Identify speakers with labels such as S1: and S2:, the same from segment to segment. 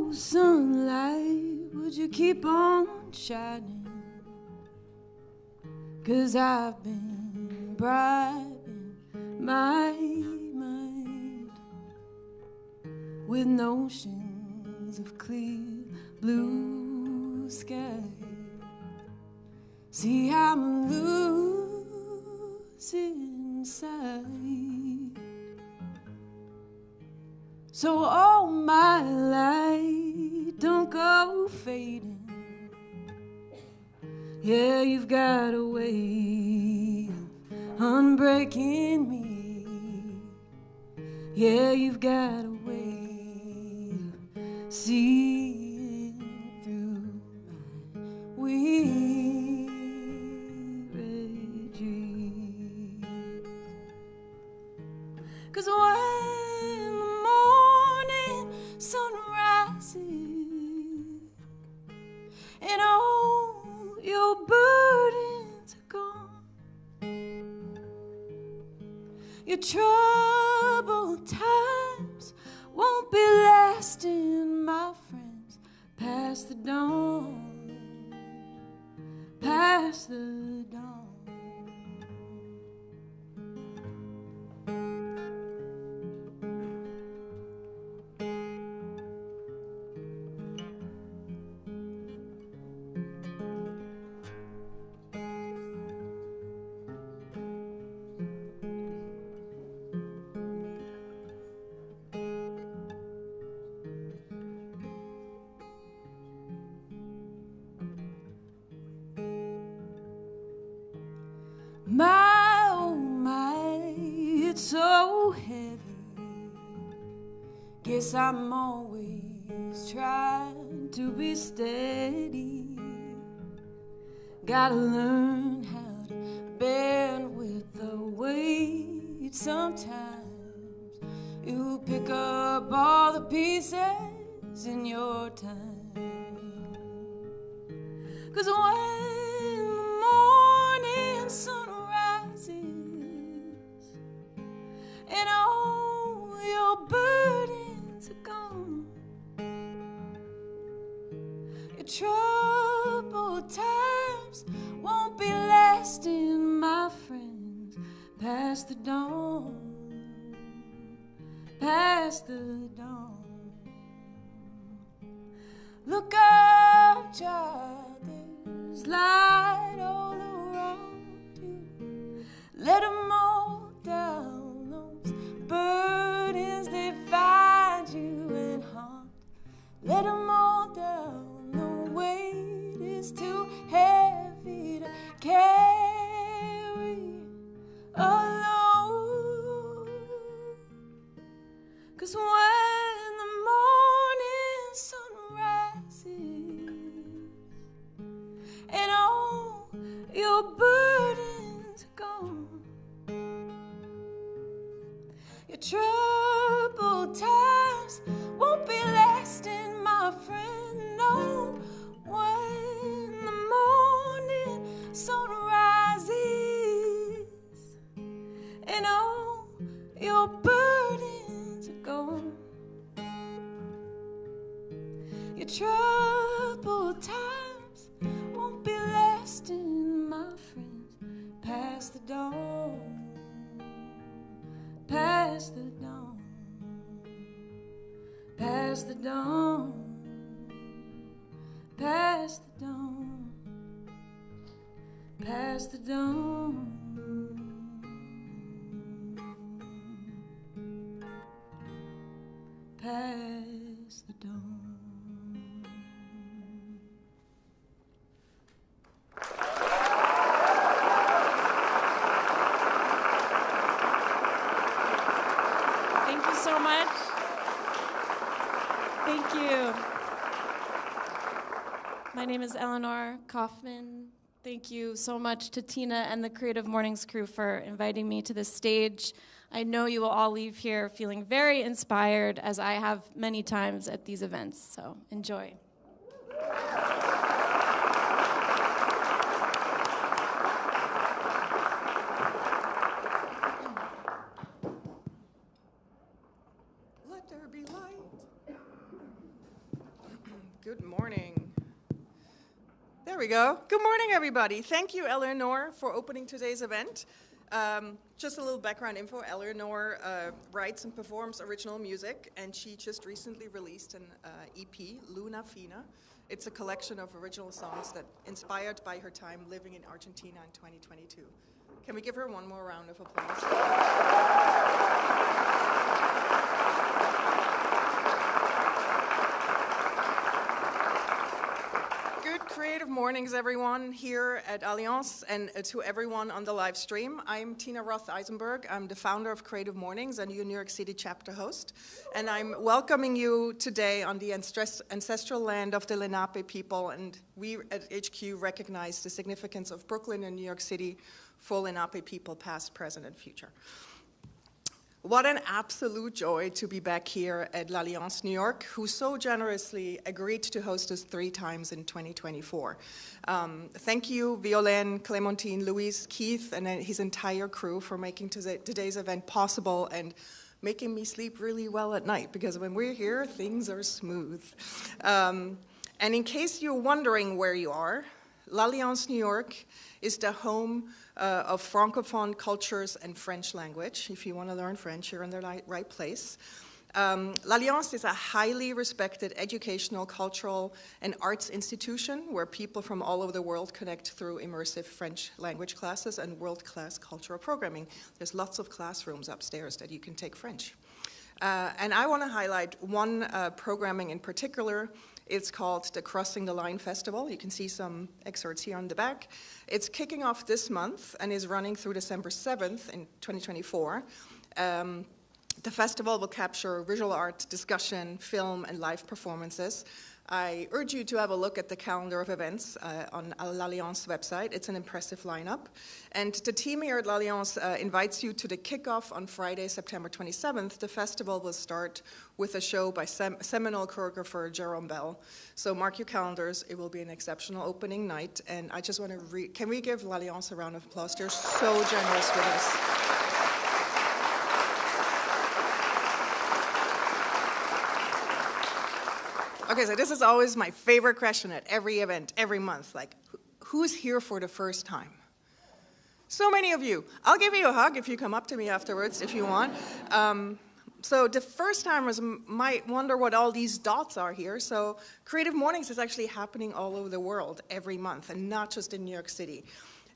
S1: Oh, sunlight, would you keep on shining? 'Cause I've been bribing my mind with notions of clear blue sky. See, I'm losing sight. So all my light don't go fading. Yeah, you've got a way of unbreaking me. Yeah, you've got a way of seeing through my weary dreams. 'Cause when the morning sun rises and all your burdens are gone, your troubled times won't be lasting, my friends, past the dawn, past the dawn. My, oh my, it's so heavy. Guess I'm always trying to be steady. Gotta learn how to bend with the weight. Sometimes you pick up all the pieces in your time. 'Cause when the morning sun rises and all your burdens are gone, your troubled times won't be lasting, my friends, past the dawn, past the dawn. Look out, child, there's light all around you. Let them all down, those burdens they find you and haunt. Let them all down, the weight is too heavy to carry alone. 'Cause when the morning sun rises and all your burdens are gone, your troubled times won't be lasting, my friend. No, when the morning sun rises and all your burdens are gone, your troubled times won't be lasting, my friends, past the dawn, past the dawn, past the dawn, past the dawn, past the dawn, past the dawn.
S2: Thank you so much. Thank you. My name is Eleanor Kaufman. Thank you so much to Tina and the Creative Mornings crew for inviting me to this stage. I know you will all leave here feeling very inspired, as I have many times at these events, so enjoy.
S3: Let there be light. Good morning. There we go. Good morning, everybody. Thank you, Eleanor, for opening today's event. Just a little background info. Eleanor writes and performs original music, and she just recently released an EP, Luna Fina. It's a collection of original songs that inspired by her time living in Argentina in 2022. Can we give her one more round of applause? Good Creative Mornings, everyone, here at Allianz, and to everyone on the live stream. I'm Tina Roth-Eisenberg. I'm the founder of Creative Mornings and your New York City chapter host. And I'm welcoming you today on the ancestral land of the Lenape people. And we at HQ recognize the significance of Brooklyn and New York City for Lenape people, past, present, and future. What an absolute joy to be back here at L'Alliance New York, who so generously agreed to host us 3 times in 2024. Thank you, Violaine, Clementine, Louise, Keith, and his entire crew for making today's event possible and making me sleep really well at night, because when we're here, things are smooth. And in case you're wondering where you are, L'Alliance New York is the home of Francophone cultures and French language. If you want to learn French, you're in the right place. L'Alliance is a highly respected educational, cultural, and arts institution where people from all over the world connect through immersive French language classes and world-class cultural programming. There's lots of classrooms upstairs that you can take French. And I want to highlight one programming in particular. It's called the Crossing the Line Festival. You can see some excerpts here on the back. It's kicking off this month and is running through December 7th in 2024. The festival will capture visual art, discussion, film, and live performances. I urge you to have a look at the calendar of events on L'Alliance website. It's an impressive lineup. And the team here at L'Alliance invites you to the kickoff on Friday, September 27th. The festival will start with a show by seminal choreographer Jerome Bell. So mark your calendars. It will be an exceptional opening night. And I just want to can we give L'Alliance a round of applause? They're so generous with us. Okay, so this is always my favorite question at every event, every month. Like, who's here for the first time? So many of you. I'll give you a hug if you come up to me afterwards, if you want. So the first timers might wonder what all these dots are here. So Creative Mornings is actually happening all over the world every month, and not just in New York City.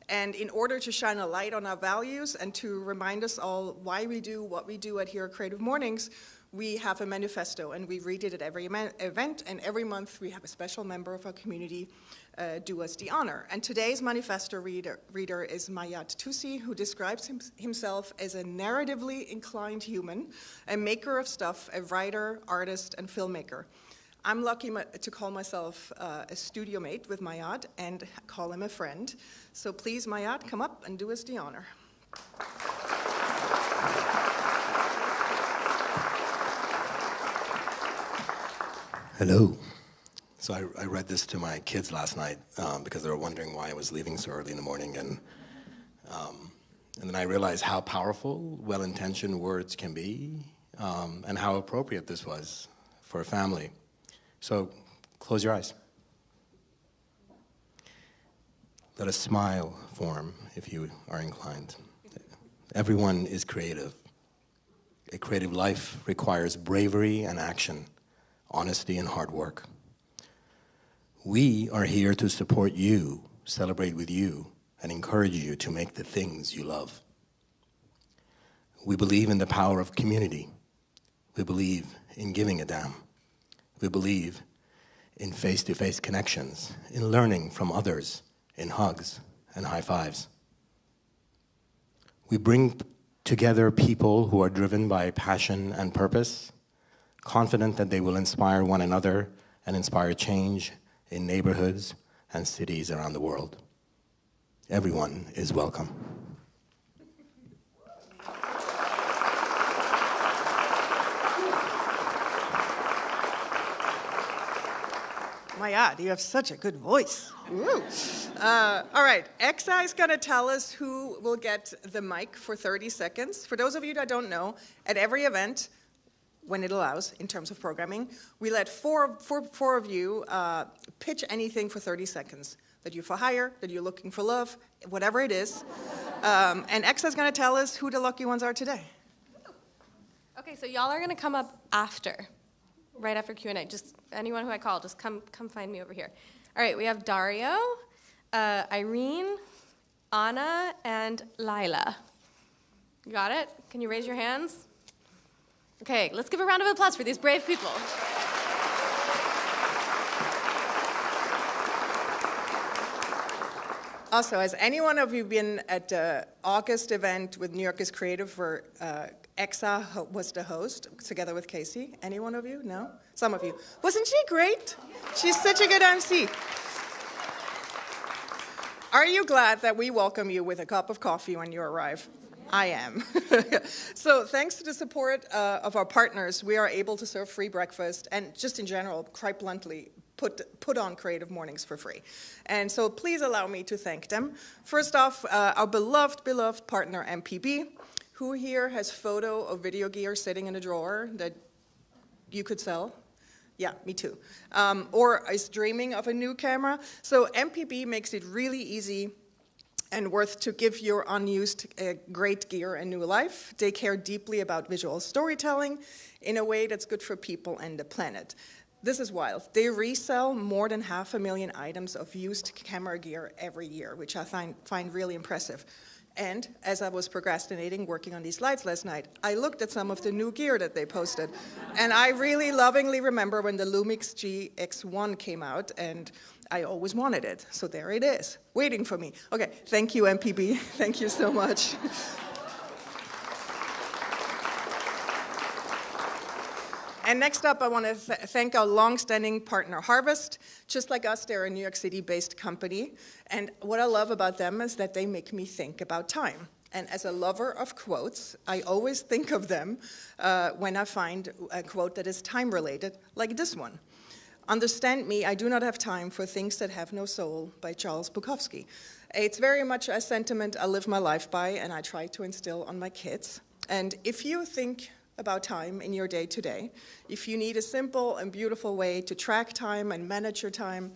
S3: And in order to shine a light on our values and to remind us all why we do what we do at here at Creative Mornings, we have a manifesto, and we read it at every event, and every month we have a special member of our community do us the honor. And today's manifesto reader is Mayat Tusi, who describes himself as a narratively inclined human, a maker of stuff, a writer, artist, and filmmaker. I'm lucky to call myself a studio mate with Mayat and call him a friend. So please, Mayat, come up and do us the honor.
S4: Hello. So I read this to my kids last night because they were wondering why I was leaving so early in the morning, and then I realized how powerful well-intentioned words can be, and how appropriate this was for a family. So close your eyes. Let a smile form if you are inclined. Everyone is creative. A creative life requires bravery and action, honesty and hard work. We are here to support you, celebrate with you, and encourage you to make the things you love. We believe in the power of community. We believe in giving a damn. We believe in face-to-face connections, in learning from others, in hugs and high fives. We bring together people who are driven by passion and purpose, confident that they will inspire one another and inspire change in neighborhoods and cities around the world. Everyone is welcome.
S3: Mayat, you have such a good voice. All right, Exa is gonna tell us who will get the mic for 30 seconds. For those of you that don't know, at every event, when it allows, in terms of programming. We let four of you pitch anything for 30 seconds. That you're for hire, that you're looking for love, whatever it is. And Exa is going to tell us who the lucky ones are today.
S5: Okay, so y'all are going to come up after, right after Q&A. Just anyone who I call, just come find me over here. All right, we have Dario, Irene, Anna, and Lila. You got it? Can you raise your hands? Okay, let's give a round of applause for these brave people.
S3: Also, has any one of you been at the August event with New York is Creative where Exa was the host, together with Casey? Any one of you? No? Some of you. Wasn't she great? She's such a good MC. Are you glad that we welcome you with a cup of coffee when you arrive? I am. So thanks to the support of our partners, we are able to serve free breakfast and just in general, quite bluntly, put on Creative Mornings for free. And so please allow me to thank them. First off, our beloved partner, MPB, who here has photo of video gear sitting in a drawer that you could sell? Yeah, me too. Or is dreaming of a new camera. So MPB makes it really easy and worth to give your unused great gear a new life. They care deeply about visual storytelling in a way that's good for people and the planet. This is wild. They resell more than 500,000 items of used camera gear every year, which I find really impressive. And as I was procrastinating, working on these slides last night, I looked at some of the new gear that they posted. And I really lovingly remember when the Lumix GX1 came out, and I always wanted it. So there it is, waiting for me. Okay, thank you, MPB. Thank you so much. And next up, I want to thank our long-standing partner, Harvest. Just like us, they're a New York City-based company. And what I love about them is that they make me think about time. And as a lover of quotes, I always think of them when I find a quote that is time-related, like this one. Understand me, I do not have time for things that have no soul, by Charles Bukowski. It's very much a sentiment I live my life by, and I try to instill on my kids. And if you think about time in your day-to-day, if you need a simple and beautiful way to track time and manage your time,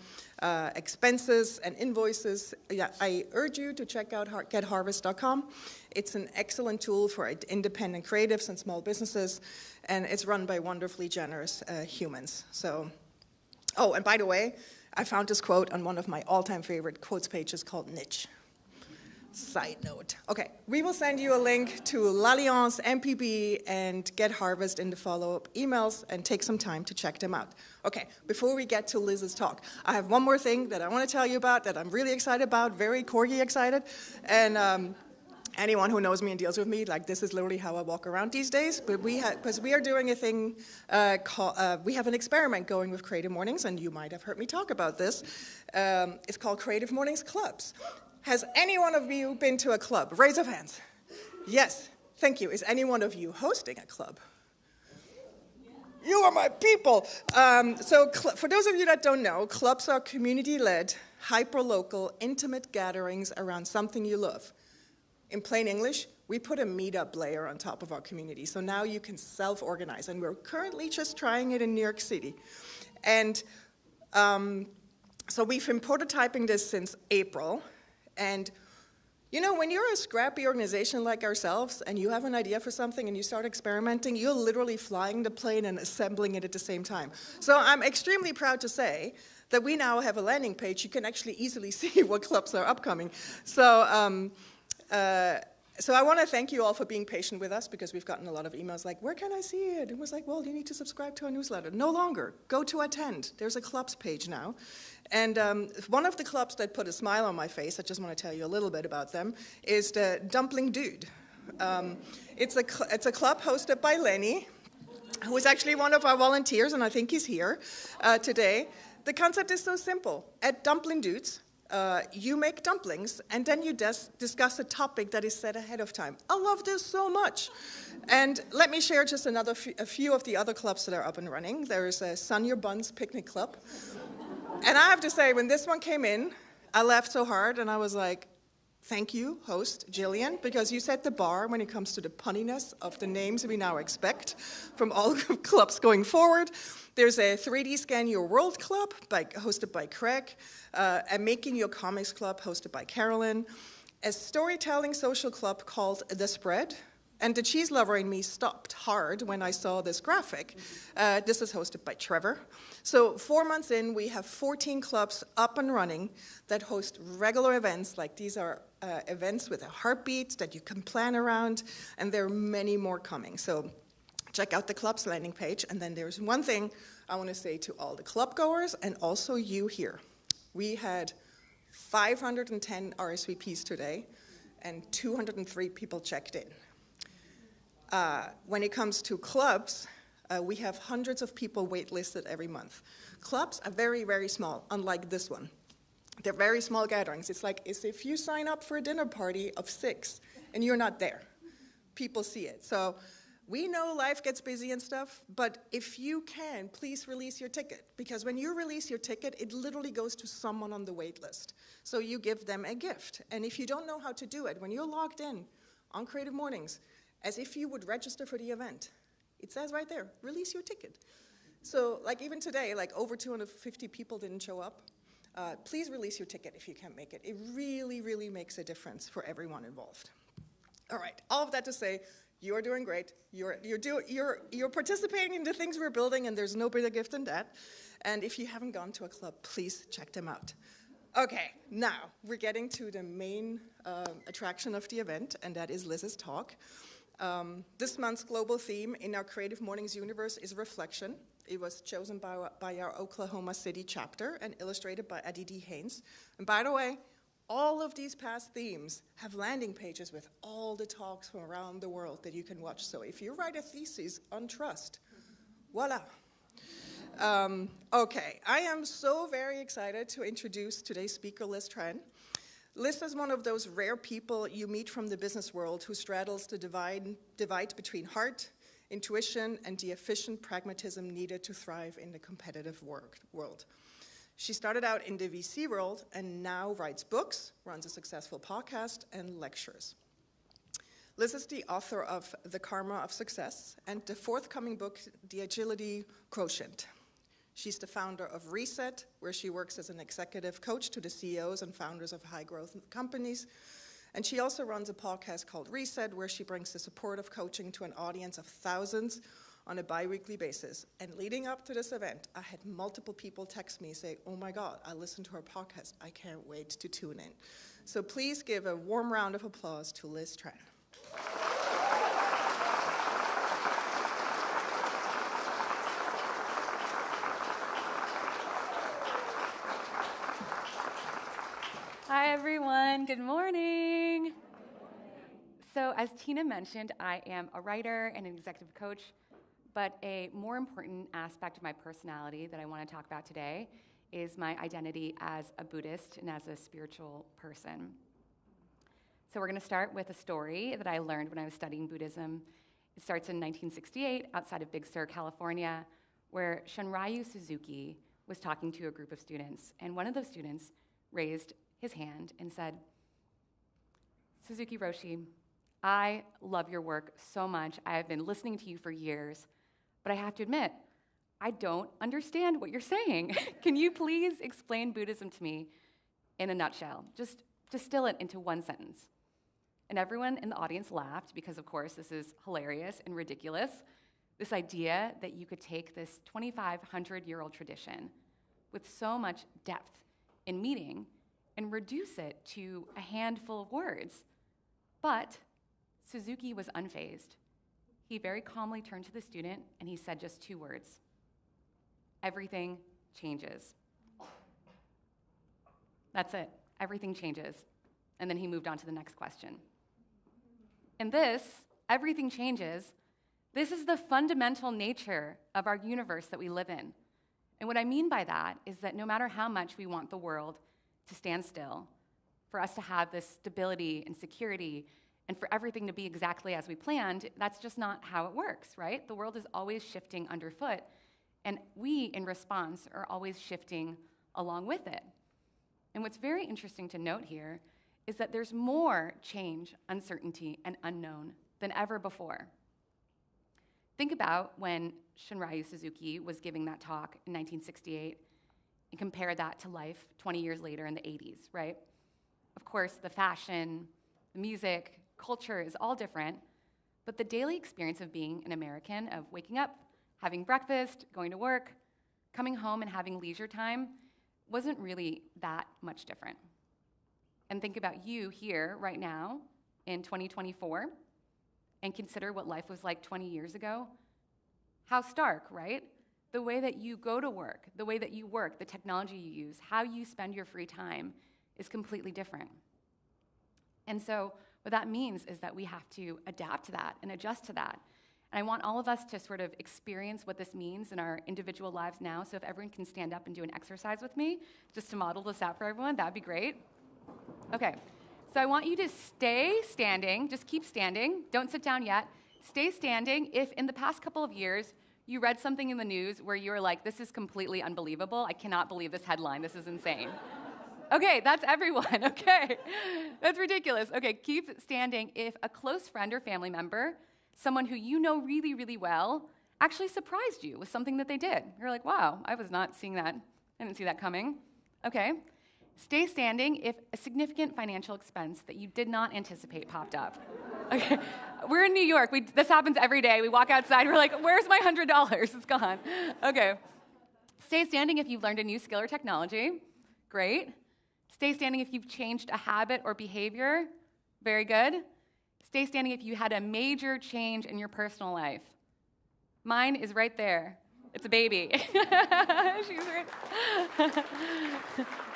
S3: expenses and invoices, I urge you to check out getharvest.com. It's an excellent tool for independent creatives and small businesses, and it's run by wonderfully generous humans. So, oh, and by the way, I found this quote on one of my all-time favorite quotes pages called Niche. Side note. Okay, we will send you a link to L'Alliance, MPB, and Get Harvest in the follow-up emails, and take some time to check them out. Okay, before we get to Liz's talk, I have one more thing that I want to tell you about that I'm really excited about, very corgi excited. And anyone who knows me and deals with me, like this is literally how I walk around these days. But because we are doing a thing we have an experiment going with Creative Mornings, and you might have heard me talk about this. It's called Creative Mornings Clubs. Has any one of you been to a club? Raise of hands. Yes, thank you. Is any one of you hosting a club? You are my people. So for those of you that don't know, clubs are community-led, hyper-local, intimate gatherings around something you love. In plain English, we put a meetup layer on top of our community. So now you can self-organize. And we're currently just trying it in New York City. And so we've been prototyping this since April. And, you know, when you're a scrappy organization like ourselves and you have an idea for something and you start experimenting, you're literally flying the plane and assembling it at the same time. So I'm extremely proud to say that we now have a landing page. You can actually easily see what clubs are upcoming. So, so I want to thank you all for being patient with us, because we've gotten a lot of emails like, where can I see it? It was like, well, you need to subscribe to our newsletter. No longer. Go to attend. There's a clubs page now. And one of the clubs that put a smile on my face, I just want to tell you a little bit about them, is the Dumpling Dude. It's a club hosted by Lenny, who is actually one of our volunteers, and I think he's here today. The concept is so simple. At Dumpling Dudes, you make dumplings, and then you discuss a topic that is set ahead of time. I love this so much. And let me share just a few of the other clubs that are up and running. There's a Sun Your Buns Picnic Club. And I have to say, when this one came in, I laughed so hard, and I was like, Thank you, host Jillian, because you set the bar when it comes to the punniness of the names we now expect from all clubs going forward. There's a 3D Scan Your World Club hosted by Craig, a Making Your Comics Club hosted by Carolyn, a storytelling social club called The Spread, and the cheese lover in me stopped hard when I saw this graphic. This is hosted by Trevor. So 4 months in, we have 14 clubs up and running that host regular events. Like these are events with a heartbeat that you can plan around, and there are many more coming. So check out the club's landing page. And then there's one thing I want to say to all the club goers and also you here. We had 510 RSVPs today, and 203 people checked in. When it comes to clubs, we have hundreds of people waitlisted every month. Clubs are very, very small, unlike this one. They're very small gatherings. It's like as if you sign up for a dinner party of 6 and you're not there. People see it. So we know life gets busy and stuff, but if you can, please release your ticket. Because when you release your ticket, it literally goes to someone on the wait list. So you give them a gift. And if you don't know how to do it, when you're logged in on Creative Mornings, as if you would register for the event, it says right there, release your ticket. So like even today, like over 250 people didn't show up. Please release your ticket if you can't make it. It really, really makes a difference for everyone involved. All right, all of that to say, you are doing great. You're participating in the things we're building, and there's no bigger gift than that. And if you haven't gone to a club, please check them out. Okay, now we're getting to the main attraction of the event, and that is Liz's talk. This month's global theme in our Creative Mornings universe is reflection. It was chosen by our Oklahoma City chapter and illustrated by Aditi Haynes. And by the way, all of these past themes have landing pages with all the talks from around the world that you can watch. So if you write a thesis on trust, voila. Okay, I am so very excited to introduce today's speaker, Liz Tran. Liz is one of those rare people you meet from the business world who straddles the divide between heart, intuition, and the efficient pragmatism needed to thrive in the competitive world. She started out in the VC world and now writes books, runs a successful podcast, and lectures. Liz is the author of The Karma of Success and the forthcoming book, The Agility Quotient. She's the founder of Reset, where she works as an executive coach to the CEOs and founders of high-growth companies. And she also runs a podcast called Reset, where she brings the support of coaching to an audience of thousands on a bi-weekly basis. And leading up to this event, I had multiple people text me say, oh my God, I listened to her podcast. I can't wait to tune in. So please give a warm round of applause to Liz Tran.
S6: Hi, everyone. Good morning. So as Tina mentioned, I am a writer and an executive coach, but a more important aspect of my personality that I want to talk about today is my identity as a Buddhist and as a spiritual person. So we're going to start with a story that I learned when I was studying Buddhism. It starts in 1968 outside of Big Sur, California, where Shunryu Suzuki was talking to a group of students, and one of those students raised his hand and said, Suzuki Roshi, I love your work so much. I have been listening to you for years, but I have to admit, I don't understand what you're saying. Can you please explain Buddhism to me in a nutshell? Just distill it into one sentence. And everyone in the audience laughed because, of course, this is hilarious and ridiculous. This idea that you could take this 2,500-year-old tradition with so much depth in meaning and reduce it to a handful of words. But Suzuki was unfazed. He very calmly turned to the student and he said just 2 words. Everything changes. That's it. Everything changes. And then he moved on to the next question. And this, everything changes, this is the fundamental nature of our universe that we live in. And what I mean by that is that no matter how much we want the world to stand still, for us to have this stability and security, and for everything to be exactly as we planned, that's just not how it works, right? The world is always shifting underfoot, and we, in response, are always shifting along with it. And what's very interesting to note here is that there's more change, uncertainty, and unknown than ever before. Think about when Shunryu Suzuki was giving that talk in 1968 and compare that to life 20 years later in the 80s, right? Of course, the fashion, the music, culture is all different, but the daily experience of being an American, of waking up, having breakfast, going to work, coming home and having leisure time, wasn't really that much different. And think about you here right now in 2024 and consider what life was like 20 years ago. How stark, right? The way that you go to work, the way that you work, the technology you use, how you spend your free time is completely different. And so what that means is that we have to adapt to that and adjust to that. And I want all of us to sort of experience what this means in our individual lives now. So if everyone can stand up and do an exercise with me, just to model this out for everyone, that'd be great. Okay, so I want you to stay standing, just keep standing, don't sit down yet. Stay standing if in the past couple of years you read something in the news where you were like, this is completely unbelievable, I cannot believe this headline, this is insane. Okay, that's everyone, okay. That's ridiculous. Okay, keep standing if a close friend or family member, someone who you know really, really well, actually surprised you with something that they did. You're like, wow, I was not seeing that, I didn't see that coming. Okay. Stay standing if a significant financial expense that you did not anticipate popped up. Okay, we're in New York. This happens every day. We walk outside, we're like, where's my $100? It's gone. Okay. Stay standing if you've learned a new skill or technology. Great. Stay standing if you've changed a habit or behavior. Very good. Stay standing if you had a major change in your personal life. Mine is right there. It's a baby. She's right.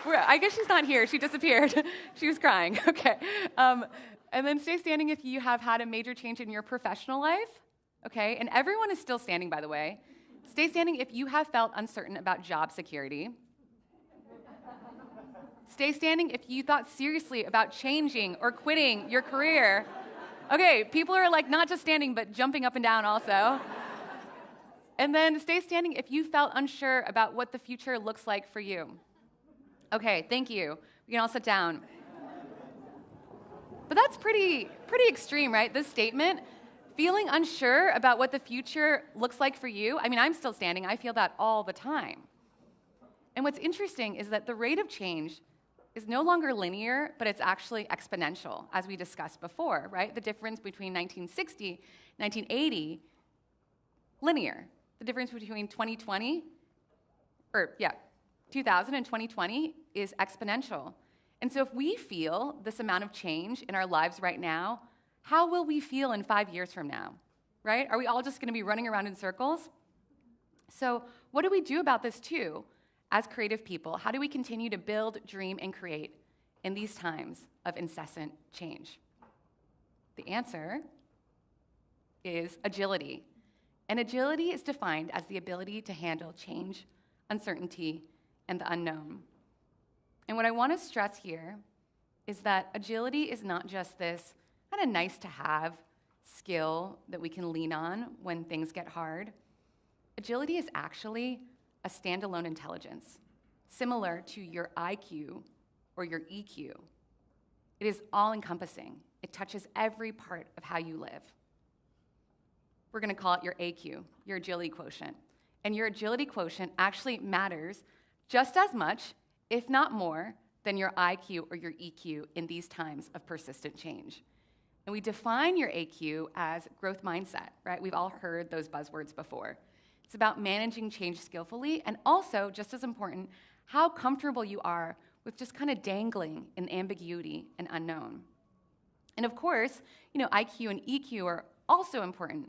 S6: I guess she's not here. She disappeared. She was crying. Okay. And then stay standing if you have had a major change in your professional life. Okay. And everyone is still standing, by the way. Stay standing if you have felt uncertain about job security. Stay standing if you thought seriously about changing or quitting your career. Okay. People are like not just standing, but jumping up and down also. And then stay standing if you felt unsure about what the future looks like for you. Okay, thank you. We can all sit down. But that's pretty extreme, right? This statement, feeling unsure about what the future looks like for you. I mean, I'm still standing. I feel that all the time. And what's interesting is that the rate of change is no longer linear, but it's actually exponential, as we discussed before, right? The difference between 1960, 1980, linear. The difference between 2000 and 2020 is exponential. And so if we feel this amount of change in our lives right now, how will we feel in 5 years from now, right? Are we all just going to be running around in circles? So what do we do about this too, as creative people? How do we continue to build, dream, and create in these times of incessant change? The answer is agility. And agility is defined as the ability to handle change, uncertainty, and the unknown. And what I want to stress here is that agility is not just this kind of nice-to-have skill that we can lean on when things get hard. Agility is actually a standalone intelligence, similar to your IQ or your EQ. It is all-encompassing. It touches every part of how you live. We're going to call it your AQ, your agility quotient. And your agility quotient actually matters just as much, if not more, than your IQ or your EQ in these times of persistent change. And we define your AQ as growth mindset, right? We've all heard those buzzwords before. It's about managing change skillfully, and also, just as important, how comfortable you are with just kind of dangling in ambiguity and unknown. And of course, IQ and EQ are also important.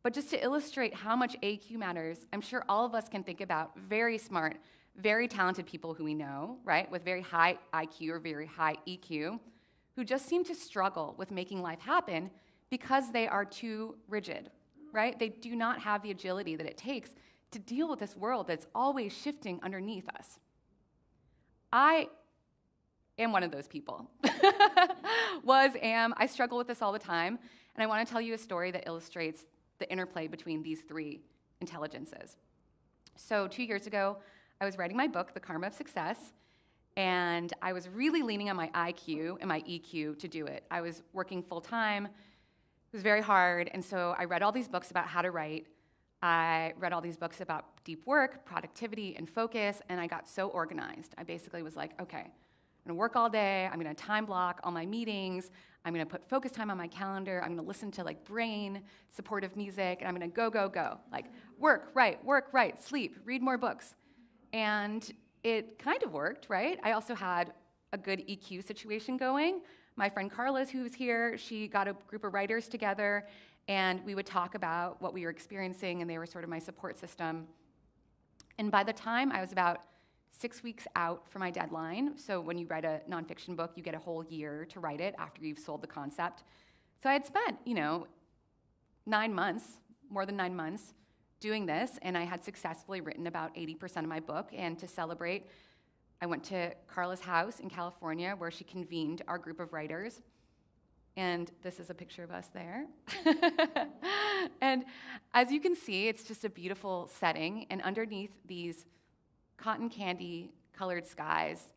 S6: But just to illustrate how much AQ matters, I'm sure all of us can think about very smart, very talented people who we know, right, with very high IQ or very high EQ, who just seem to struggle with making life happen because they are too rigid, right? They do not have the agility that it takes to deal with this world that's always shifting underneath us. I am one of those people. I struggle with this all the time, and I want to tell you a story that illustrates the interplay between these three intelligences. So 2 years ago, I was writing my book, The Karma of Success, And I was really leaning on my IQ and my EQ to do it. I was working full-time. It was very hard, and so I read all these books about how to write. I read all these books about deep work, productivity, and focus, and I got so organized. I basically was like, okay, I'm gonna work all day, I'm gonna time block all my meetings, I'm gonna put focus time on my calendar, I'm gonna listen to like brain supportive music, and I'm gonna go, go, go. Like work, write, sleep, read more books. And it kind of worked, right? I also had a good EQ situation going. My friend Carla's, who's here, she got a group of writers together, and we would talk about what we were experiencing, and they were sort of my support system. And by the time I was about 6 weeks out from my deadline, so when you write a nonfiction book, you get a whole year to write it after you've sold the concept. So I had spent, 9 months, more than 9 months, doing this, and I had successfully written about 80% of my book. And to celebrate, I went to Carla's house in California, where she convened our group of writers. And this is a picture of us there. And as you can see, it's just a beautiful setting. And underneath these cotton candy colored skies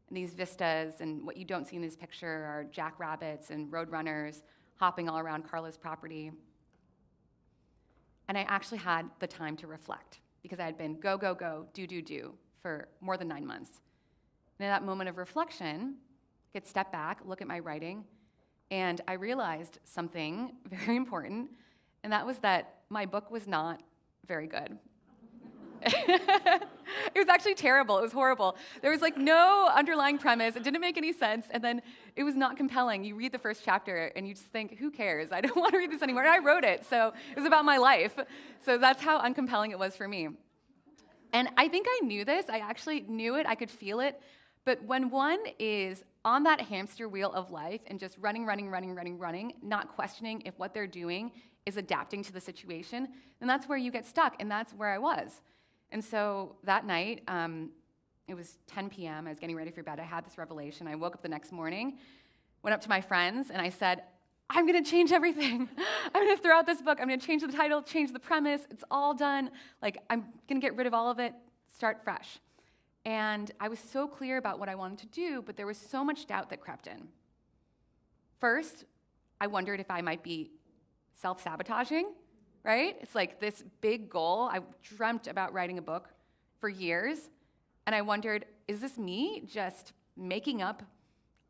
S6: and these vistas, and what you don't see in this picture are jackrabbits and roadrunners hopping all around Carla's property. And I actually had the time to reflect, because I had been go, go, go, do for more than 9 months. And in that moment of reflection, I could step back, look at my writing, and I realized something very important, and that was that my book was not very good. It was actually terrible. It was horrible. There was like no underlying premise. It didn't make any sense. And then it was not compelling. You read the first chapter and you just think, who cares? I don't want to read this anymore. And I wrote it, so it was about my life. So that's how uncompelling it was for me. And I think I knew this. I actually knew it. I could feel it. But when one is on that hamster wheel of life and just running, not questioning if what they're doing is adapting to the situation, then that's where you get stuck, and that's where I was. And so that night, it was 10 p.m., I was getting ready for bed, I had this revelation. I woke up the next morning, went up to my friends, and I said, I'm gonna change everything. I'm gonna throw out this book, I'm gonna change the title, change the premise, it's all done. Like, I'm gonna get rid of all of it, start fresh. And I was so clear about what I wanted to do, but there was so much doubt that crept in. First, I wondered if I might be self-sabotaging, right? It's like this big goal. I dreamt about writing a book for years, and I wondered, is this me just making up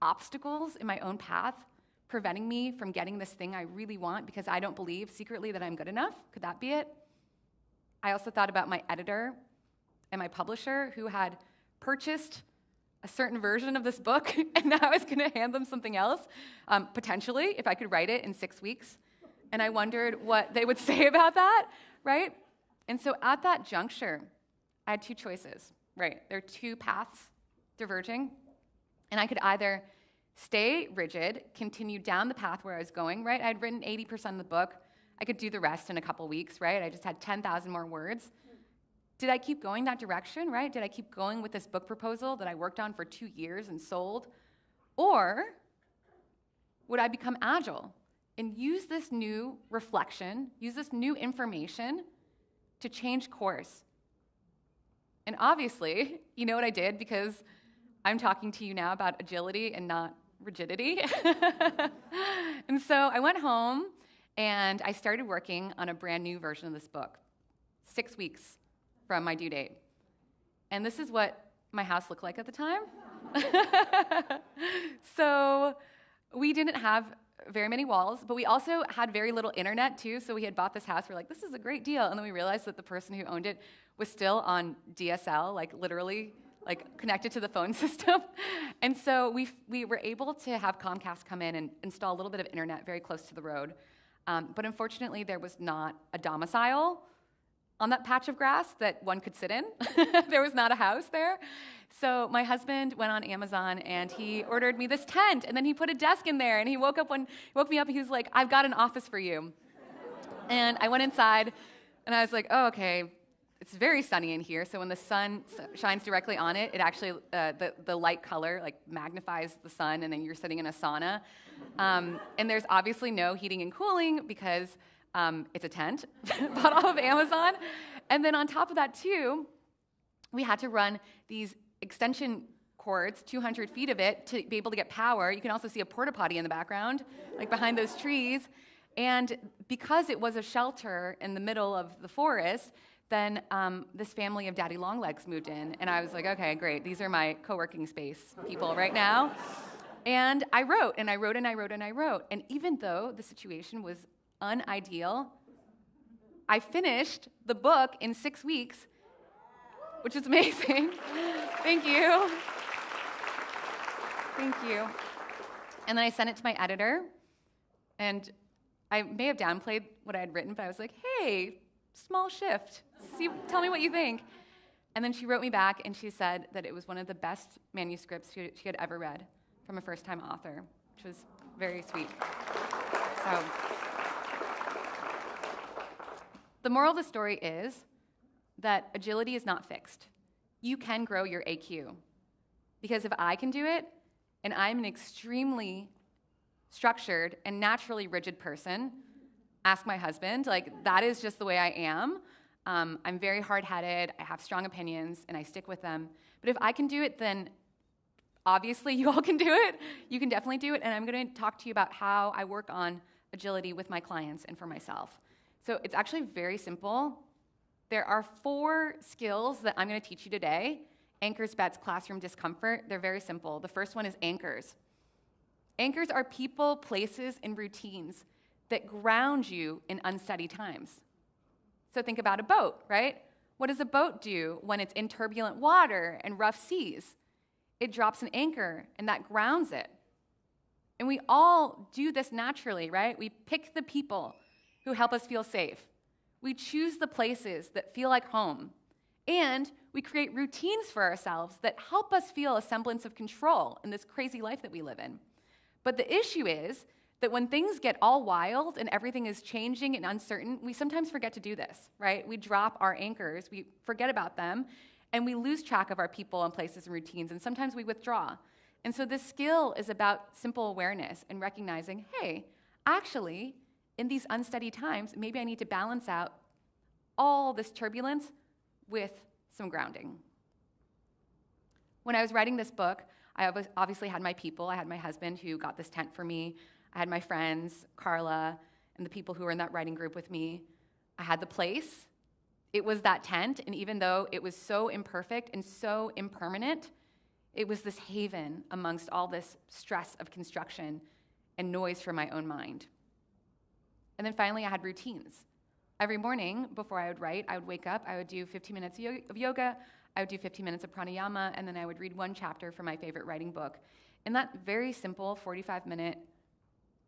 S6: obstacles in my own path, preventing me from getting this thing I really want because I don't believe secretly that I'm good enough? Could that be it? I also thought about my editor and my publisher, who had purchased a certain version of this book, and now I was going to hand them something else, potentially, if I could write it in 6 weeks. And I wondered what they would say about that, right? And so at that juncture, I had two choices, right? There are two paths diverging, and I could either stay rigid, continue down the path where I was going, right? I'd written 80% of the book. I could do the rest in a couple weeks, right? I just had 10,000 more words. Did I keep going that direction, right? Did I keep going with this book proposal that I worked on for 2 years and sold? Or would I become agile and use this new reflection, use this new information to change course? And obviously, you know what I did, because I'm talking to you now about agility and not rigidity. And so I went home and I started working on a brand new version of this book, 6 weeks from my due date. And this is what my house looked like at the time. So we didn't have very many walls, but we also had very little internet too, so we had bought this house, we're like, this is a great deal, and then we realized that the person who owned it was still on DSL, like literally, like connected to the phone system. And so we were able to have Comcast come in and install a little bit of internet very close to the road. But unfortunately, there was not a domicile on that patch of grass that one could sit in. There was not a house there. So my husband went on Amazon and he ordered me this tent, and then he put a desk in there, and he woke me up and he was like, I've got an office for you. And I went inside and I was like, oh, okay, it's very sunny in here. So when the sun shines directly on it, it actually, the light color like magnifies the sun, and then you're sitting in a sauna. And there's obviously no heating and cooling because it's a tent bought off of Amazon. And then on top of that too, we had to run these extension cords, 200 feet of it, to be able to get power. You can also see a porta potty in the background, like behind those trees. And because it was a shelter in the middle of the forest, then this family of daddy longlegs moved in. And I was like, okay, great. These are my co-working space people right now. And I wrote, and I wrote, and I wrote, and I wrote. And even though the situation was unideal, I finished the book in 6 weeks, which is amazing. Thank you. Thank you. And then I sent it to my editor, and I may have downplayed what I had written, but I was like, hey, small shift. Tell me what you think. And then she wrote me back, and she said that it was one of the best manuscripts she had ever read from a first-time author, which was very sweet. So the moral of the story is that agility is not fixed. You can grow your AQ. Because if I can do it, and I'm an extremely structured and naturally rigid person, ask my husband, like, that is just the way I am. I'm very hard-headed, I have strong opinions, and I stick with them. But if I can do it, then obviously you all can do it. You can definitely do it, and I'm gonna talk to you about how I work on agility with my clients and for myself. So it's actually very simple. There are 4 skills that I'm gonna teach you today. Anchors, bets, classroom discomfort. They're very simple. The first one is anchors. Anchors are people, places, and routines that ground you in unsteady times. So think about a boat, right? What does a boat do when it's in turbulent water and rough seas? It drops an anchor, and that grounds it. And we all do this naturally, right? We pick the people who help us feel safe. We choose the places that feel like home. And we create routines for ourselves that help us feel a semblance of control in this crazy life that we live in. But the issue is that when things get all wild and everything is changing and uncertain, we sometimes forget to do this, right? We drop our anchors, we forget about them, and we lose track of our people and places and routines, and sometimes we withdraw. And so this skill is about simple awareness and recognizing, hey, actually, in these unsteady times, maybe I need to balance out all this turbulence with some grounding. When I was writing this book, I obviously had my people. I had my husband who got this tent for me. I had my friends, Carla, and the people who were in that writing group with me. I had the place. It was that tent, and even though it was so imperfect and so impermanent, it was this haven amongst all this stress of construction and noise from my own mind. And then finally, I had routines. Every morning, before I would write, I would wake up, I would do 15 minutes of yoga, I would do 15 minutes of pranayama, and then I would read one chapter from my favorite writing book. And that very simple 45-minute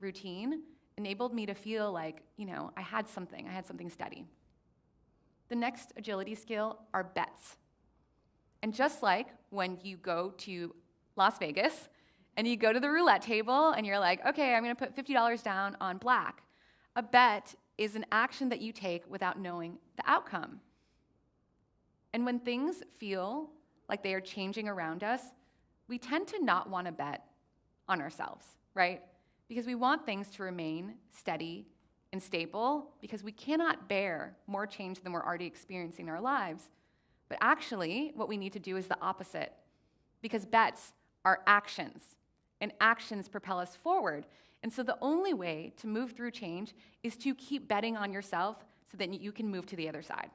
S6: routine enabled me to feel like, I had something steady. The next agility skill are bets. And just like when you go to Las Vegas and you go to the roulette table and you're like, okay, I'm gonna put $50 down on black, a bet is an action that you take without knowing the outcome. And when things feel like they are changing around us, we tend to not want to bet on ourselves, right? Because we want things to remain steady and stable, because we cannot bear more change than we're already experiencing in our lives. But actually, what we need to do is the opposite, because bets are actions, and actions propel us forward. And so the only way to move through change is to keep betting on yourself so that you can move to the other side.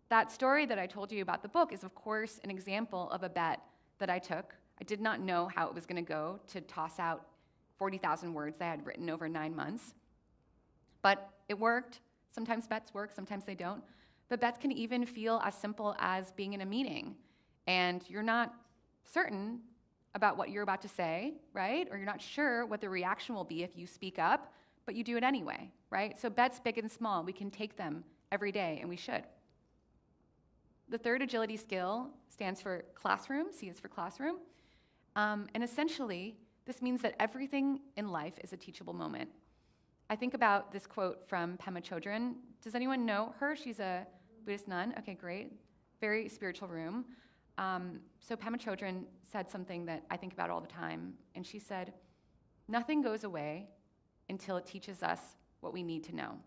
S6: That story that I told you about the book is, of course, an example of a bet that I took. I did not know how it was going to go to toss out 40,000 words I had written over 9 months. But it worked. Sometimes bets work, sometimes they don't. But bets can even feel as simple as being in a meeting, and you're not certain about what you're about to say, right? Or you're not sure what the reaction will be if you speak up, but you do it anyway, right? So bets, big and small, we can take them every day, and we should. The third agility skill stands for classroom. C is for classroom. And essentially, this means that everything in life is a teachable moment. I think about this quote from Pema Chodron. Does anyone know her? She's a Buddhist nun. Okay, great. Very spiritual room. So Pema Chodron said something that I think about all the time, and she said, "Nothing goes away until it teaches us what we need to know."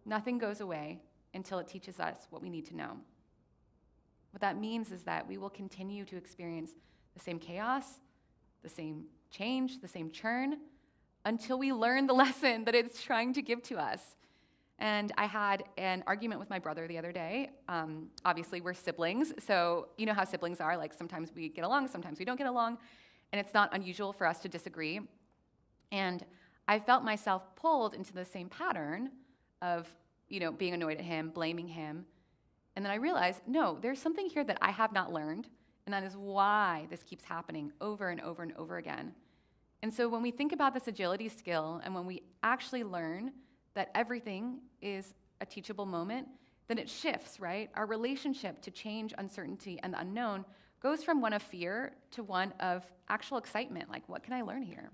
S6: Nothing goes away until it teaches us what we need to know. What that means is that we will continue to experience the same chaos, the same change, the same churn, until we learn the lesson that it's trying to give to us. And I had an argument with my brother the other day. Obviously, we're siblings, so you know how siblings are. Like, sometimes we get along, sometimes we don't get along, and it's not unusual for us to disagree. And I felt myself pulled into the same pattern of, being annoyed at him, blaming him. And then I realized, no, there's something here that I have not learned, and that is why this keeps happening over and over and over again. And so when we think about this agility skill, and when we actually learn that everything is a teachable moment, then it shifts, right? Our relationship to change, uncertainty, and the unknown goes from one of fear to one of actual excitement, like, what can I learn here?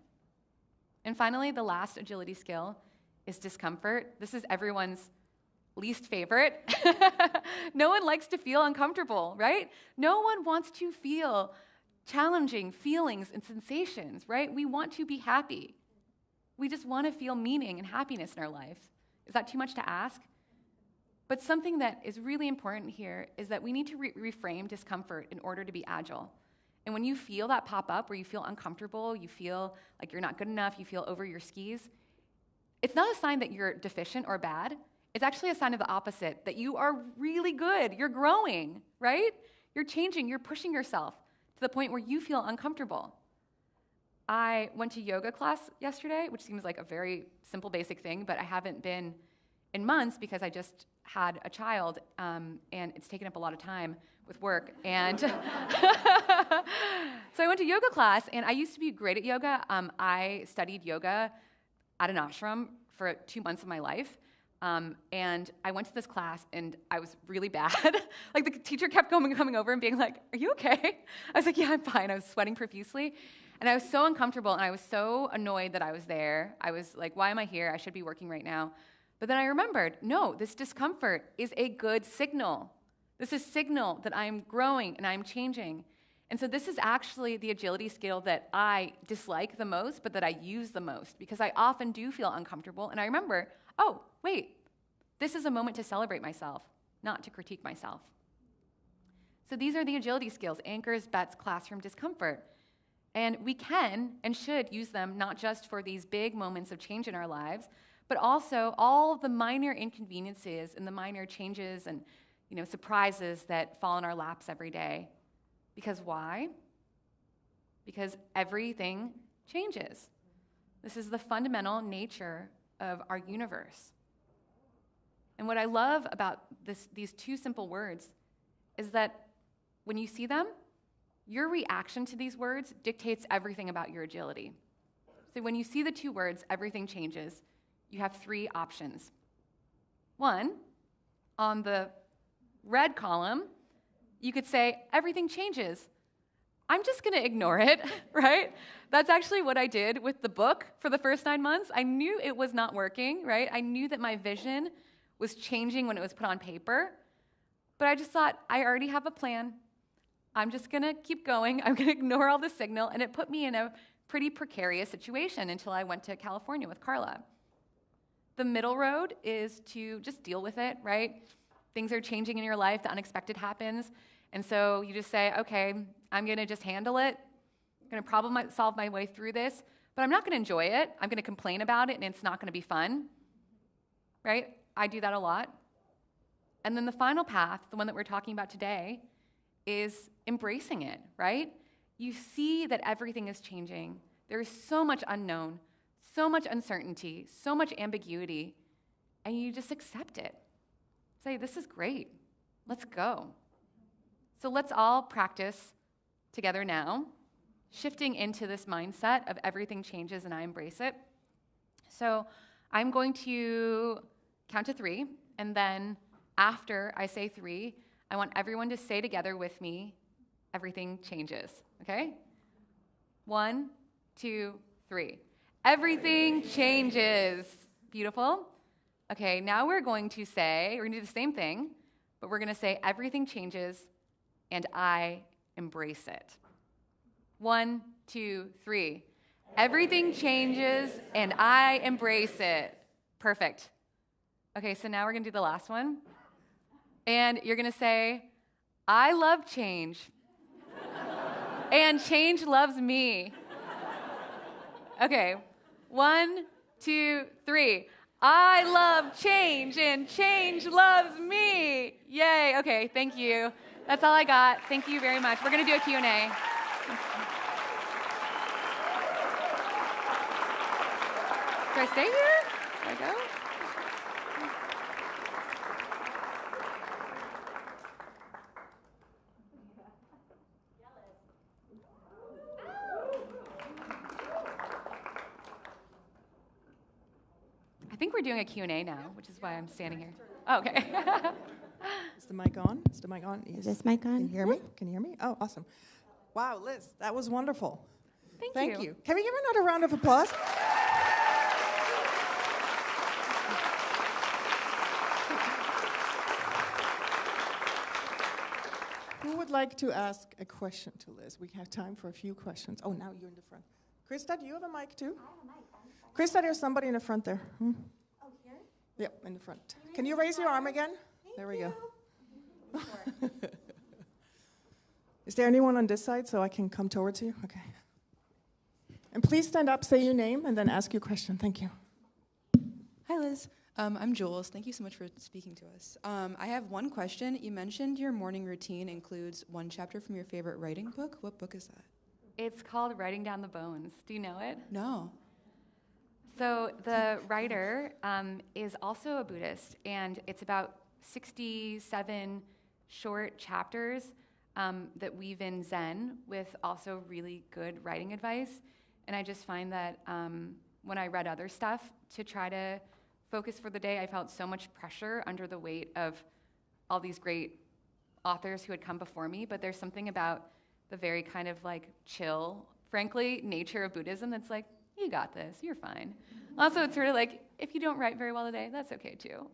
S6: And finally, the last agility skill is discomfort. This is everyone's least favorite. No one likes to feel uncomfortable, right? No one wants to feel challenging feelings and sensations, right? We want to be happy. We just want to feel meaning and happiness in our life. Is that too much to ask? But something that is really important here is that we need to reframe discomfort in order to be agile. And when you feel that pop up, where you feel uncomfortable, you feel like you're not good enough, you feel over your skis, it's not a sign that you're deficient or bad. It's actually a sign of the opposite, that you are really good, you're growing, right? You're changing, you're pushing yourself to the point where you feel uncomfortable. I went to yoga class yesterday, which seems like a very simple, basic thing, but I haven't been in months because I just had a child, and it's taken up a lot of time with work. And so I went to yoga class, and I used to be great at yoga. I studied yoga at an ashram for 2 months of my life. And I went to this class, and I was really bad. Like, the teacher kept coming over and being like, "Are you okay?" I was like, "Yeah, I'm fine." I was sweating profusely. And I was so uncomfortable, and I was so annoyed that I was there. I was like, why am I here? I should be working right now. But then I remembered, no, this discomfort is a good signal. This is a signal that I'm growing and I'm changing. And so this is actually the agility skill that I dislike the most, but that I use the most, because I often do feel uncomfortable. And I remember, oh, wait, this is a moment to celebrate myself, not to critique myself. So these are the agility skills: anchors, bets, classroom, discomfort. And we can and should use them not just for these big moments of change in our lives, but also all the minor inconveniences and the minor changes and surprises that fall in our laps every day. Because why? Because everything changes. This is the fundamental nature of our universe. And what I love about these two simple words is that when you see them, your reaction to these words dictates everything about your agility. So when you see the two words, everything changes, you have 3 options. 1, on the red column, you could say, everything changes. I'm just going to ignore it, right? That's actually what I did with the book for the first 9 months. I knew it was not working, right? I knew that my vision was changing when it was put on paper, but I just thought, I already have a plan. I'm just going to keep going. I'm going to ignore all the signal. And it put me in a pretty precarious situation until I went to California with Carla. The middle road is to just deal with it, right? Things are changing in your life. The unexpected happens. And so you just say, okay, I'm going to just handle it. I'm going to problem solve my way through this. But I'm not going to enjoy it. I'm going to complain about it, and it's not going to be fun, right? I do that a lot. And then the final path, the one that we're talking about today, is embracing it, right? You see that everything is changing. There is so much unknown, so much uncertainty, so much ambiguity, and you just accept it. Say, this is great. Let's go. So let's all practice together now, shifting into this mindset of everything changes and I embrace it. So I'm going to count to 3, and then after I say 3, I want everyone to say together with me, everything changes, okay? 1, 2, 3. Everything changes. Beautiful. Okay, now we're going to do the same thing, but we're going to say everything changes and I embrace it. 1, 2, 3. Everything changes and I embrace it. Perfect. Okay, so now we're going to do the last one. And you're going to say, I love change. And change loves me. Okay, 1, 2, 3. I love change, and change loves me. Yay, okay, thank you. That's all I got. Thank you very much. We're gonna do a Q&A. Do I stay here? Do I go? I think we're doing a Q&A now, which is why I'm standing here. Oh, okay.
S3: Is the mic on? Is the mic on? Yes.
S7: Is this mic on?
S3: Can you hear me? Can you hear me? Oh, awesome. Wow, Liz, that was wonderful.
S6: Thank you.
S3: Can we give another round of applause? Who would like to ask a question to Liz? We have time for a few questions. Oh, now you're in the front. Krista, do you have a mic too?
S7: I have a mic.
S3: Krista, there's somebody in the front there.
S7: Oh, here?
S3: Yep, in the front. Can you raise your arm again? There we go. Is there anyone on this side so I can come towards you? Okay. And please stand up, say your name, and then ask your question. Thank you.
S8: Hi, Liz. I'm Jules. Thank you so much for speaking to us. I have one question. You mentioned your morning routine includes one chapter from your favorite writing book. What book is that?
S6: It's called Writing Down the Bones. Do you know it?
S8: No.
S6: So the writer is also a Buddhist, and it's about 67 short chapters that weave in Zen with also really good writing advice. And I just find that when I read other stuff to try to focus for the day, I felt so much pressure under the weight of all these great authors who had come before me. But there's something about the very kind of like chill, frankly, nature of Buddhism that's like, you got this, you're fine. Also, it's sort of like, if you don't write very well today, that's okay too.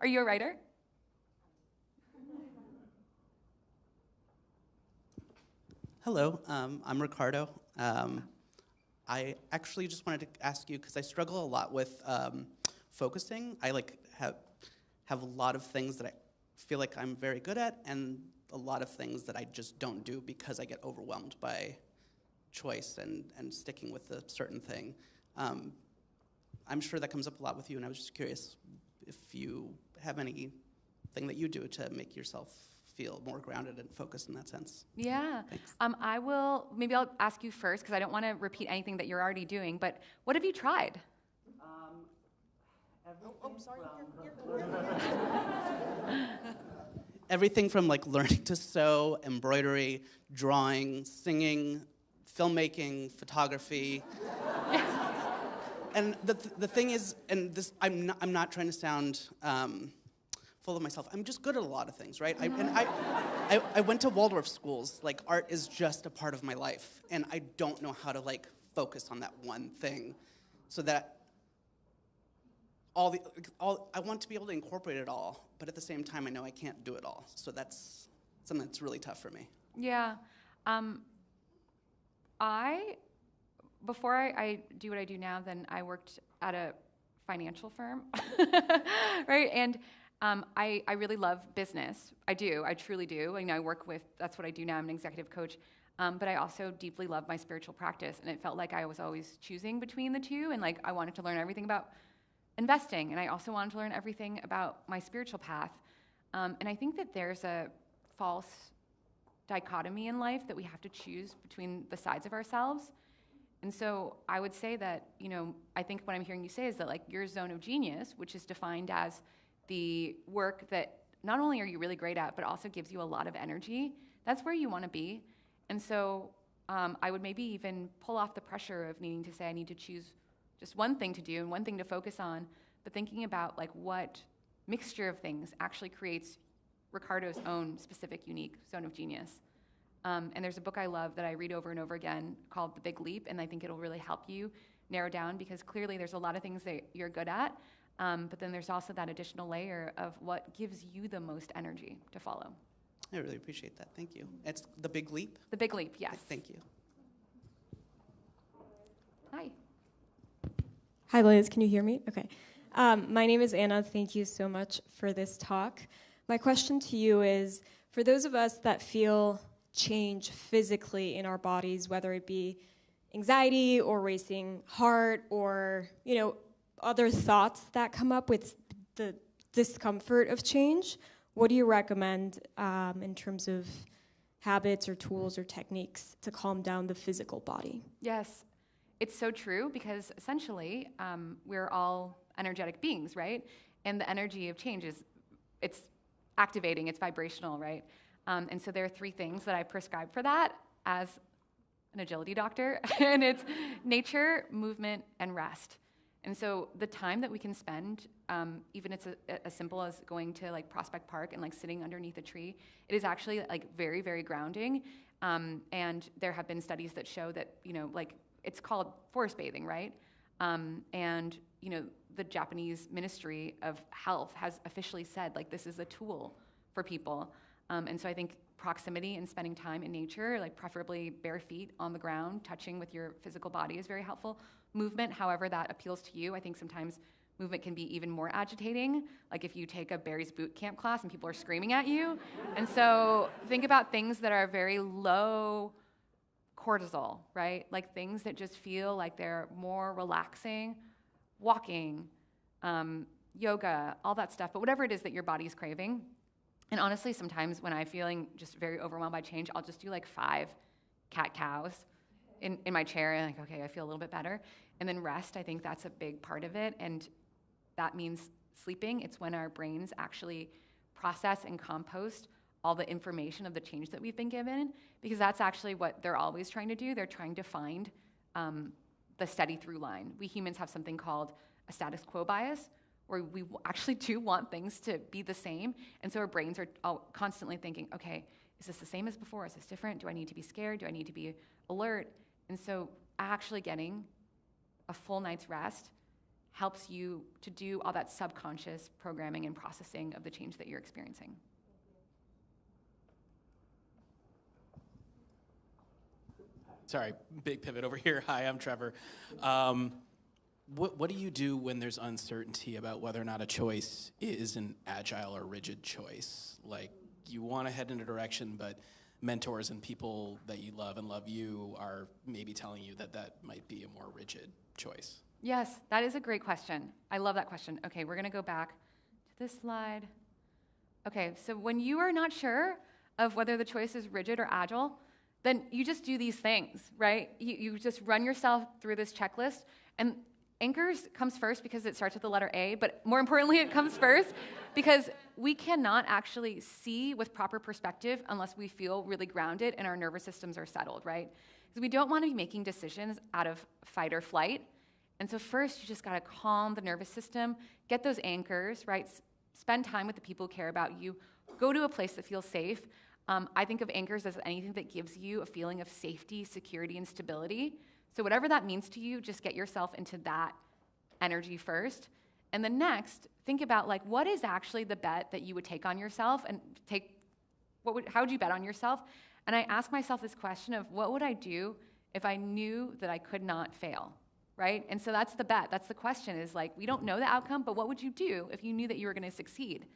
S6: Are you a writer?
S9: Hello, I'm Ricardo. I actually just wanted to ask you, because I struggle a lot with focusing. I have a lot of things that I feel like I'm very good at, and a lot of things that I just don't do because I get overwhelmed by choice and sticking with a certain thing. I'm sure that comes up a lot with you, and I was just curious if you have anything that you do to make yourself feel more grounded and focused in that sense.
S6: Yeah.
S9: Thanks.
S6: Maybe I'll ask you first, because I don't want to repeat anything that you're already doing, but what have you tried?
S9: Everything from like learning to sew, embroidery, drawing, singing, filmmaking, photography. And the thing is, and this, I'm not trying to sound full of myself. I'm just good at a lot of things, right? I went to Waldorf schools. Like, art is just a part of my life, and I don't know how to like focus on that one thing, so that I want to be able to incorporate it all, but at the same time, I know I can't do it all. So that's something that's really tough for me.
S6: Yeah. Before I do what I do now, then I worked at a financial firm, right? And I really love business. I do. I truly do. I work with, that's what I do now. I'm an executive coach. But I also deeply love my spiritual practice. And it felt like I was always choosing between the two. And like I wanted to learn everything about investing. And I also wanted to learn everything about my spiritual path. And I think that there's a false dichotomy in life that we have to choose between the sides of ourselves. And so I would say that, I think what I'm hearing you say is that like your zone of genius, which is defined as the work that not only are you really great at, but also gives you a lot of energy, that's where you want to be. And so I would maybe even pull off the pressure of needing to say I need to choose just one thing to do and one thing to focus on, but thinking about like what mixture of things actually creates Ricardo's own specific, unique zone of genius. And there's a book I love that I read over and over again called The Big Leap, and I think it'll really help you narrow down, because clearly there's a lot of things that you're good at, but then there's also that additional layer of what gives you the most energy to follow.
S9: I really appreciate that. Thank you. It's The Big Leap?
S6: The Big Leap, yes.
S9: Thank you.
S6: Hi.
S10: Hi, Liz. Can you hear me? Okay. My name is Anna. Thank you so much for this talk.
S7: My question to you is, for those of us that feel change physically in our bodies, whether it be anxiety or racing heart or, other thoughts that come up with the discomfort of change, what do you recommend in terms of habits or tools or techniques to calm down the physical body?
S6: Yes, it's so true because essentially we're all energetic beings, right? And the energy of change it's activating, it's vibrational, right? And so there are 3 things that I prescribe for that as an agility doctor, and it's nature, movement, and rest. And so the time that we can spend, even it's as simple as going to like Prospect Park and like sitting underneath a tree, it is actually like very, very grounding. And there have been studies that show that, like it's called forest bathing, right? And, the Japanese Ministry of Health has officially said like this is a tool for people. And so I think proximity and spending time in nature, like preferably bare feet on the ground, touching with your physical body is very helpful. Movement, however that appeals to you. I think sometimes movement can be even more agitating, like if you take a Barry's boot camp class and people are screaming at you. And so think about things that are very low cortisol, right? Like things that just feel like they're more relaxing, walking, yoga, all that stuff, but whatever it is that your body's craving. And honestly, sometimes when I'm feeling just very overwhelmed by change, I'll just do like 5 cat-cows in my chair, and like, okay, I feel a little bit better. And then rest, I think that's a big part of it, and that means sleeping. It's when our brains actually process and compost all the information of the change that we've been given, because that's actually what they're always trying to do. They're trying to find the steady through line. We humans have something called a status quo bias, where we actually do want things to be the same, and so our brains are constantly thinking, okay, is this the same as before? Is this different? Do I need to be scared? Do I need to be alert? And so actually getting a full night's rest helps you to do all that subconscious programming and processing of the change that you're experiencing.
S10: Sorry, big pivot over here. Hi, I'm Trevor. What do you do when there's uncertainty about whether or not a choice is an agile or rigid choice? Like, you want to head in a direction, but mentors and people that you love and love you are maybe telling you that that might be a more rigid choice.
S6: Yes, that is a great question. I love that question. Okay, we're going to go back to this slide. Okay, so when you are not sure of whether the choice is rigid or agile, then you just do these things, right? You just run yourself through this checklist, and anchors comes first because it starts with the letter A, but more importantly, it comes first because we cannot actually see with proper perspective unless we feel really grounded and our nervous systems are settled, right? Because we don't want to be making decisions out of fight or flight. And so first, you just got to calm the nervous system, get those anchors, right? Spend time with the people who care about you. Go to a place that feels safe. I think of anchors as anything that gives you a feeling of safety, security, and stability. So whatever that means to you, just get yourself into that energy first. And then next, think about like, what is actually the bet that you would take on yourself, and how would you bet on yourself? And I ask myself this question of, what would I do if I knew that I could not fail, right? And so that's the bet. That's the question, is like, we don't know the outcome, but what would you do if you knew that you were going to succeed?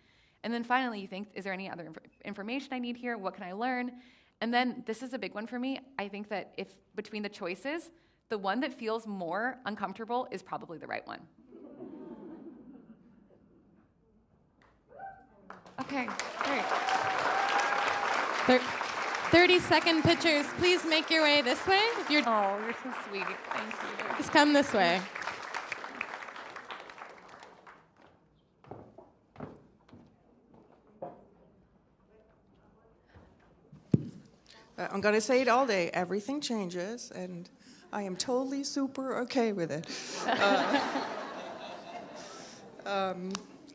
S6: And then finally, you think, is there any other information I need here? What can I learn? And then this is a big one for me. I think that if between the choices, the one that feels more uncomfortable is probably the right one.
S5: Okay, great. 30-second pictures. Please make your way this way.
S6: Oh, you're so sweet. Thank you.
S5: Just come this way.
S3: I'm going to say it all day. Everything changes, and I am totally super okay with it.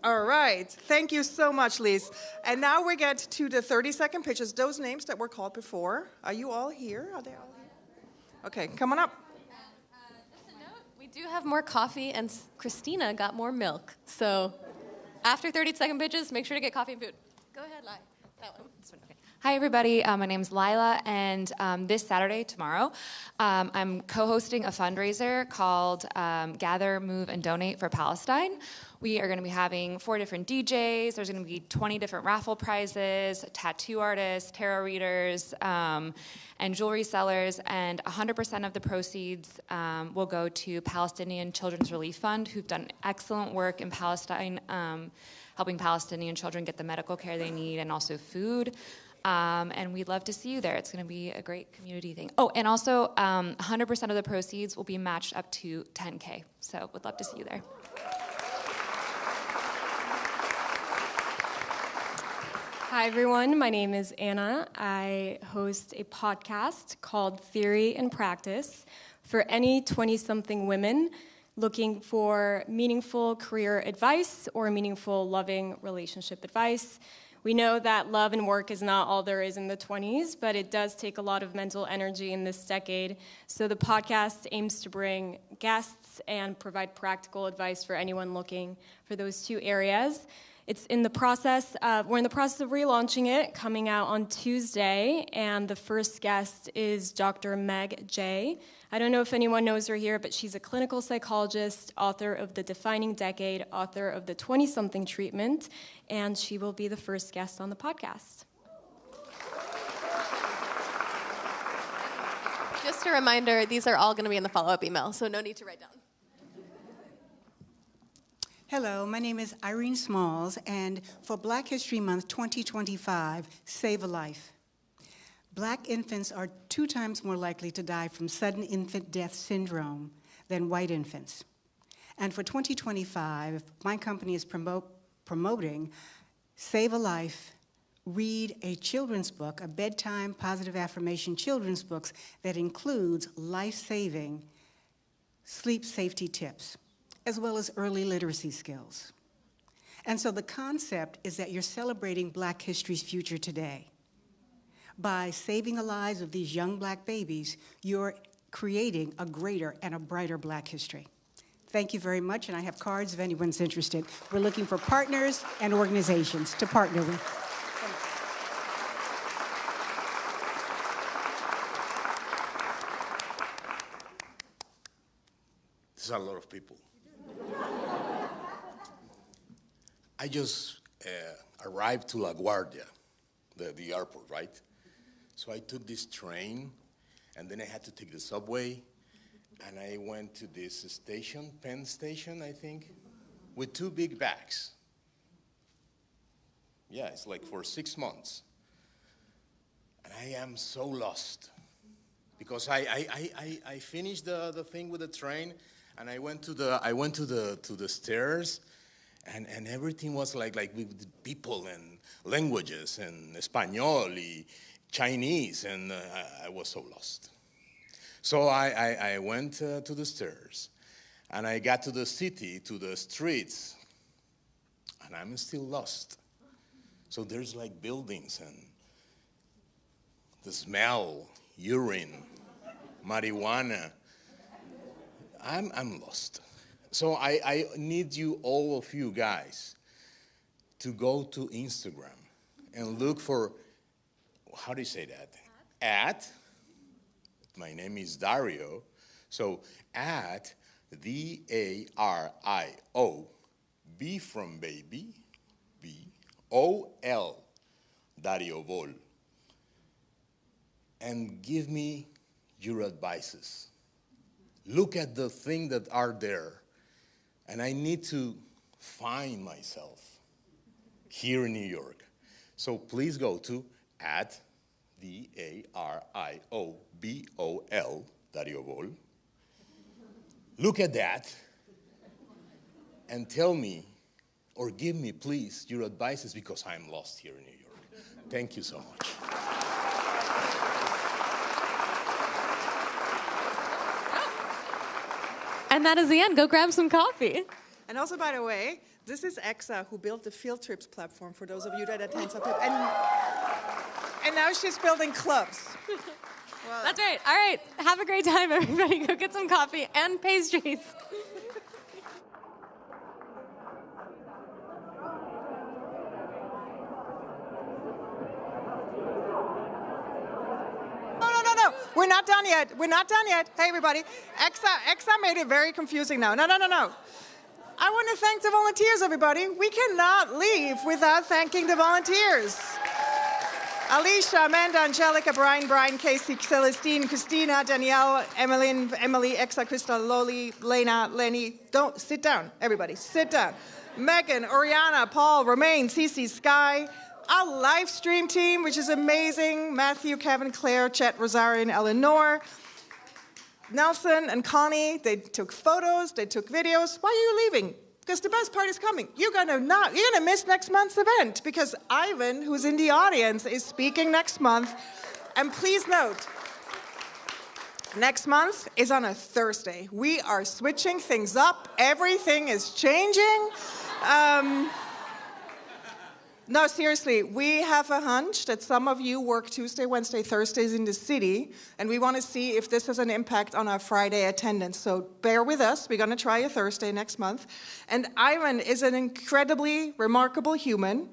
S3: All right. Thank you so much, Liz. And now we get to the 30-second pitches. Those names that were called before. Are you all here? Are they all here? Okay, come on up.
S5: Just a note, we do have more coffee, and Christina got more milk. So after 30-second pitches, make sure to get coffee and food. Go ahead, Lai. That one. This one. Okay.
S11: Hi, everybody. My name's Lila, and this Saturday, tomorrow, I'm co-hosting a fundraiser called Gather, Move, and Donate for Palestine, We are going to be having 4 different DJs. There's going to be 20 different raffle prizes, tattoo artists, tarot readers, and jewelry sellers. And 100% of the proceeds will go to Palestinian Children's Relief Fund, who've done excellent work in Palestine, helping Palestinian children get the medical care they need and also food. And we'd love to see you there. It's going to be a great community thing. Oh, and also 100% of the proceeds will be matched up to $10K. So would love to see you there.
S7: Hi, everyone. My name is Anna. I host a podcast called Theory and Practice for any 20-something women looking for meaningful career advice or meaningful loving relationship advice. We know that love and work is not all there is in the 20s, but it does take a lot of mental energy in this decade. So the podcast aims to bring guests and provide practical advice for anyone looking for those 2 areas. We're in the process of relaunching it, coming out on Tuesday, and the first guest is Dr. Meg J. I don't know if anyone knows her here, but she's a clinical psychologist, author of The Defining Decade, author of the 20-something treatment, and she will be the first guest on the podcast.
S5: Just a reminder, these are all going to be in the follow-up email, so no need to write down.
S12: Hello, my name is Irene Smalls, and for Black History Month 2025, Save a Life. Black infants are 2 times more likely to die from sudden infant death syndrome than white infants. And for 2025, my company is promoting Save a Life, read a children's book, a bedtime positive affirmation children's book that includes life-saving sleep safety tips, as well as early literacy skills. And so the concept is that you're celebrating Black history's future today. By saving the lives of these young Black babies, you're creating a greater and a brighter Black history. Thank you very much, and I have cards if anyone's interested. We're looking for partners and organizations to partner with.
S13: There's a lot of people. I just arrived to LaGuardia, the airport, right? So I took this train, and then I had to take the subway, and I went to this station, Penn Station, I think, with 2 big bags. Yeah, it's like for 6 months. And I am so lost, because I finished the thing with the train, and I went to the stairs, and everything was like with people and languages and Espanol, Chinese, and I was so lost. So I went to the stairs, and I got to the city, to the streets, and I'm still lost. So there's like buildings and the smell, urine, marijuana. I'm lost. So I need you, all of you guys, to go to Instagram and look for, how do you say that? At, my name is Dario, so at DARIO, B from baby, BOL, Dario Vol, and give me your advices. Look at the things that are there. And I need to find myself here in New York. So please go to at DARIOBOL, Dario Vol. Look at that and tell me, or give me, please, your advices, because I'm lost here in New York. Thank you so much.
S5: And that is the end. Go grab some coffee.
S3: And also, by the way, this is EXA, who built the Field Trips platform for those of you that attend something. And now she's building clubs.
S5: Well, that's right. All right. Have a great time, everybody. Go get some coffee and pastries.
S3: No. We're not done yet. We're not done yet. Hey, everybody. EXA made it very confusing now. No. I want to thank the volunteers, everybody. We cannot leave without thanking the volunteers. Alicia, Amanda, Angelica, Brian, Casey, Celestine, Christina, Danielle, Emily, Exa, Krista, Loli, Lena, Lenny. Don't, sit down, everybody, sit down. Megan, Oriana, Paul, Romaine, Cece, Sky, our live stream team, which is amazing. Matthew, Kevin, Claire, Chet, Rosario, and Eleanor. Nelson and Connie, they took photos, they took videos. Why are you leaving? Because the best part is coming. You're gonna miss next month's event because Ivan, who's in the audience, is speaking next month. And please note, next month is on a Thursday. We are switching things up. Everything is changing. No, seriously, we have a hunch that some of you work Tuesday, Wednesday, Thursdays in the city, and we want to see if this has an impact on our Friday attendance. So bear with us. We're going to try a Thursday next month. And Ivan is an incredibly remarkable human.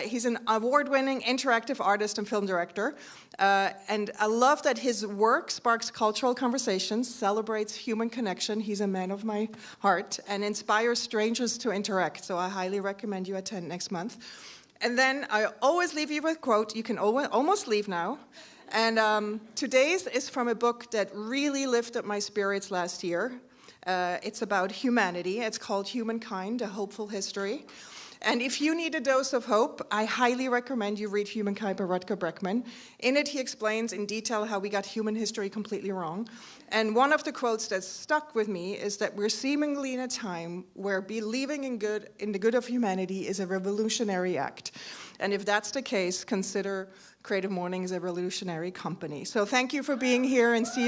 S3: He's an award-winning interactive artist and film director. And I love that his work sparks cultural conversations, celebrates human connection. He's a man of my heart, and inspires strangers to interact. So I highly recommend you attend next month. And then I always leave you with a quote. You can almost leave now. And today's is from a book that really lifted my spirits last year. It's about humanity. It's called Humankind, A Hopeful History. And if you need a dose of hope, I highly recommend you read Humankind by Rutger Bregman. In it, he explains in detail how we got human history completely wrong. And one of the quotes that stuck with me is that we're seemingly in a time where believing in the good of humanity is a revolutionary act. And if that's the case, consider Creative Mornings a revolutionary company. So thank you for being here, and see you